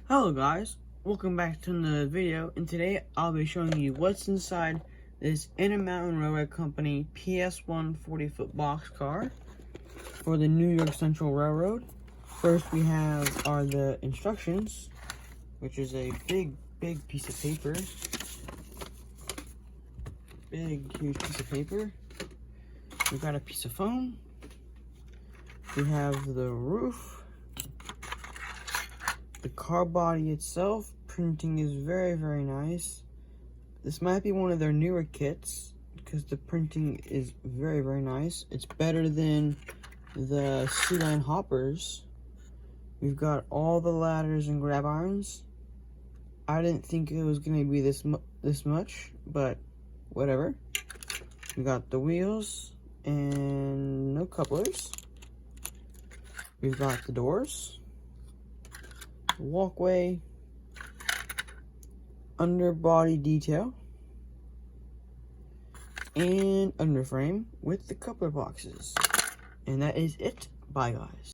Hello guys, welcome back to another video, and today I'll be showing you what's inside this Intermountain Railway Company PS1 40-foot boxcar for the New York Central Railroad. First we are the instructions, which is a big piece of paper. Huge piece of paper. We've got a piece of foam. We have the roof. The car body itself, printing is very nice. This might be one of their newer kits because the printing is very nice. It's better than the C-line hoppers. We've got all the ladders and grab irons. I didn't think it was going to be this much, but whatever. We got the wheels and no couplers. We've got the doors, walkway, underbody detail, and underframe with the coupler boxes. And that is it. Bye guys.